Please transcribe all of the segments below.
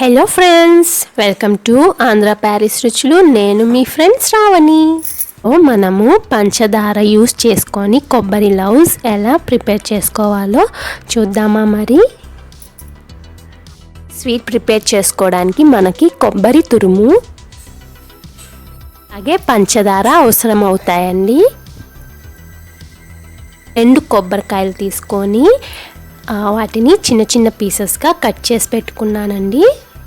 Hello friends, welcome to ఆంధ్రప్యారిస్ రుచులు. నేను మీ friend Shravani. మనము పంచదార యూస్ చేసుకొని కొబ్బరి లౌజ్ ఎలా ప్రిపేర్ చేసుకోవాలో చూద్దామా. మరి స్వీట్ ప్రిపేర్ చేసుకోవడానికి మనకి కొబ్బరి తురుము అలాగే పంచదార అవసరం అవుతాయండి. 2 కొబ్బరికాయలు తీసుకొని వాటిని చిన్న చిన్న పీసెస్గా కట్ చేసి పెట్టుకున్నానండి.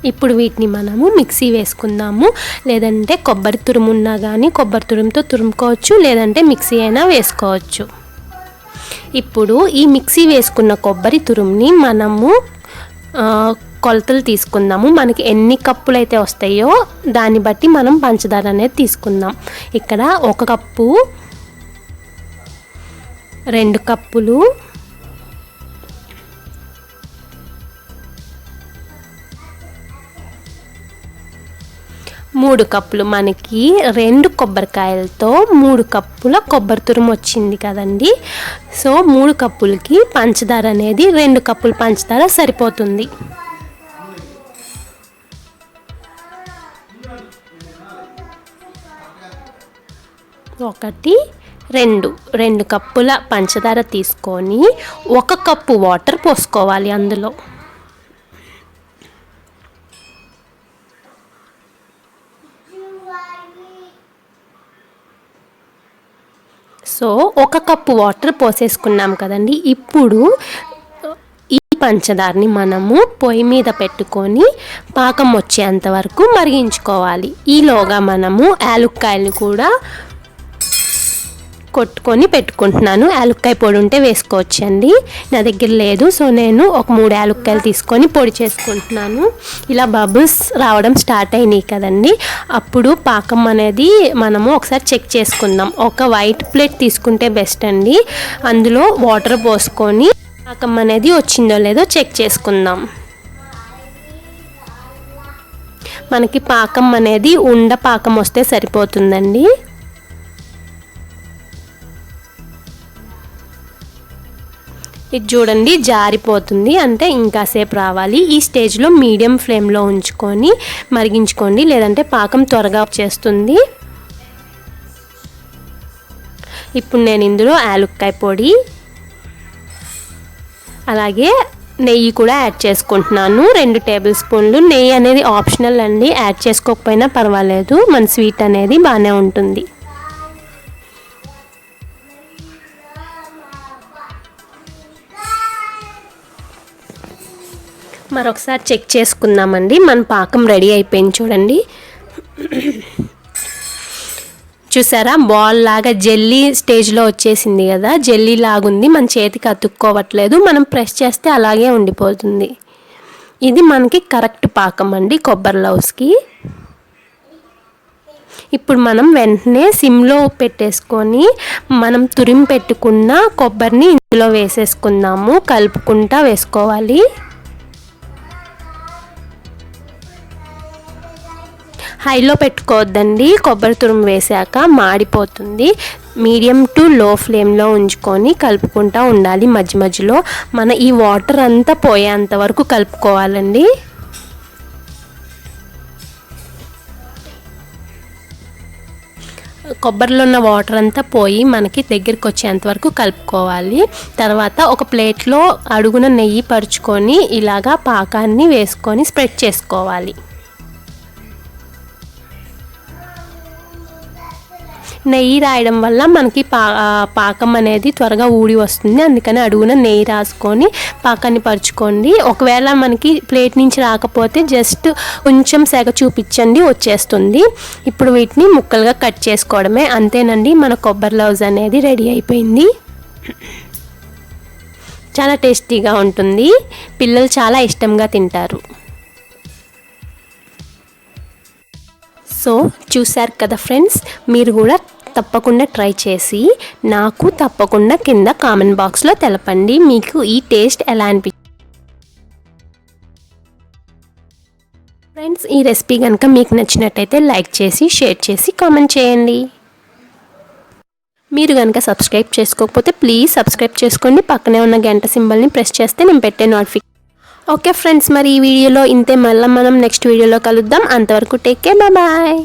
ఇప్పుడు వీటిని మనము మిక్సీ వేసుకుందాము. లేదంటే కొబ్బరి తురుము ఉన్నా కానీ కొబ్బరి తురుముతో తురుముకోవచ్చు, లేదంటే మిక్సీ అయినా వేసుకోవచ్చు. ఇప్పుడు ఈ మిక్సీ వేసుకున్న కొబ్బరి తురుముని మనము కొలతలు తీసుకుందాము. మనకి ఎన్ని కప్పులు అయితే వస్తాయో దాన్ని బట్టి మనం పంచదార అనేది తీసుకుందాం. ఇక్కడ 1 కప్పు, 2 కప్పులు, 3 కప్పులు. మనకి 2 కొబ్బరికాయలతో 3 కప్పుల కొబ్బరి తురుము వచ్చింది కదండి. సో 3 కప్పులకి పంచదార అనేది 2 కప్పుల పంచదార సరిపోతుంది. 2 కప్పుల పంచదార తీసుకొని 1 కప్పు వాటర్ పోసుకోవాలి అందులో. సో 1 కప్పు వాటర్ పోసేసుకున్నాం కదండి. ఇప్పుడు ఈ పంచదారని మనము పొయ్యి మీద పెట్టుకొని పాకం వచ్చేంత వరకు మరిగించుకోవాలి. ఈలోగా మనము యాలుక్కాయలు కూడా కొట్టుకొని పెట్టుకుంటున్నాను. యాలుక్కాయ పొడి ఉంటే వేసుకోవచ్చండి, నా దగ్గర లేదు. సో నేను ఒక 3 యాలుక్కాయలు తీసుకొని పొడి చేసుకుంటున్నాను. ఇలా బబుల్స్ రావడం స్టార్ట్ అయినాయి కదండి. అప్పుడు పాకం అనేది మనము ఒకసారి చెక్ చేసుకుందాం. ఒక వైట్ ప్లేట్ తీసుకుంటే బెస్ట్ అండి. అందులో వాటర్ పోసుకొని పాకం అనేది వచ్చిందో లేదో చెక్ చేసుకుందాం. మనకి పాకం అనేది ఉండ పాకం వస్తే సరిపోతుందండి. ఇది చూడండి, జారిపోతుంది, అంటే ఇంకాసేపు రావాలి. ఈ స్టేజ్లో మీడియం ఫ్లేమ్లో ఉంచుకొని మరిగించుకోండి, లేదంటే పాకం త్వరగా వచ్చేస్తుంది. ఇప్పుడు నేను ఇందులో యాలుక్కాయ పొడి అలాగే నెయ్యి కూడా యాడ్ చేసుకుంటున్నాను. 2 టేబుల్ స్పూన్లు. నెయ్యి అనేది ఆప్షనల్ అండి, యాడ్ చేసుకోకపోయినా పర్వాలేదు. మన స్వీట్ అనేది బాగానే ఉంటుంది. మరొకసారి చెక్ చేసుకుందామండి. మన పాకం రెడీ అయిపోయింది చూడండి. చూసారా, బాల్ లాగా జెల్లీ స్టేజ్లో వచ్చేసింది కదా. జెల్లీ లాగుంది, మన చేతికి అతుక్కోవట్లేదు. మనం ప్రెస్ చేస్తే అలాగే ఉండిపోతుంది. ఇది మనకి కరెక్ట్ పాకం అండి కొబ్బరి లౌస్కి. ఇప్పుడు మనం వెంటనే సిమ్లో పెట్టేసుకొని మనం తురిమి పెట్టుకున్న కొబ్బరిని ఇందులో వేసేసుకుందాము. కలుపుకుంటా వేసుకోవాలి. హైలో పెట్టుకోవద్దండి, కొబ్బరి తురుము వేసాక మాడిపోతుంది. మీడియం టు లో ఫ్లేమ్లో ఉంచుకొని కలుపుకుంటూ ఉండాలి. మధ్య మధ్యలో మన ఈ వాటర్ అంతా పోయేంత వరకు కలుపుకోవాలండి. కొబ్బరిలో ఉన్న వాటర్ అంతా పోయి మనకి దగ్గరికి వచ్చేంత వరకు కలుపుకోవాలి. తర్వాత ఒక ప్లేట్లో అడుగున నెయ్యి పరుచుకొని ఇలాగా పాకాన్ని వేసుకొని స్ప్రెడ్ చేసుకోవాలి. నెయ్యి రాయడం వల్ల మనకి పాకం అనేది త్వరగా ఊడి వస్తుంది. అందుకని అడుగున నెయ్యి రాసుకొని పాకాన్ని పరుచుకోండి. ఒకవేళ మనకి ప్లేట్ నుంచి రాకపోతే జస్ట్ కొంచెం సెగ చూపించండి, వచ్చేస్తుంది. ఇప్పుడు వీటిని ముక్కలుగా కట్ చేసుకోవడమే. అంతేనండి, మన కొబ్బరి లౌజ్ అనేది రెడీ అయిపోయింది. చాలా టేస్టీగా ఉంటుంది, పిల్లలు చాలా ఇష్టంగా తింటారు. సో చూశారు కదా ఫ్రెండ్స్, మీరు కూడా తప్పకుండా ట్రై చేసి నాకు తప్పకుండా కింద కామెంట్ బాక్స్లో తెలపండి మీకు ఈ టేస్ట్ ఎలా అనిపించింది. ఫ్రెండ్స్, ఈ రెసిపీ కనుక మీకు నచ్చినట్టయితే లైక్ చేసి, షేర్ చేసి, కామెంట్ చేయండి. మీరు కనుక సబ్స్క్రైబ్ చేసుకోకపోతే ప్లీజ్ సబ్స్క్రైబ్ చేసుకోండి. పక్కనే ఉన్న గంట సింబల్ని ప్రెస్ చేస్తే నేను పెట్టే నోటిఫికేషన్ ఓకే ఫ్రెండ్స్, మరి ఈ వీడియోలో ఇంతే. మళ్ళీ మనం నెక్స్ట్ వీడియోలో కలుద్దాం. అంతవరకు టేక్ కేర్, బాయ్.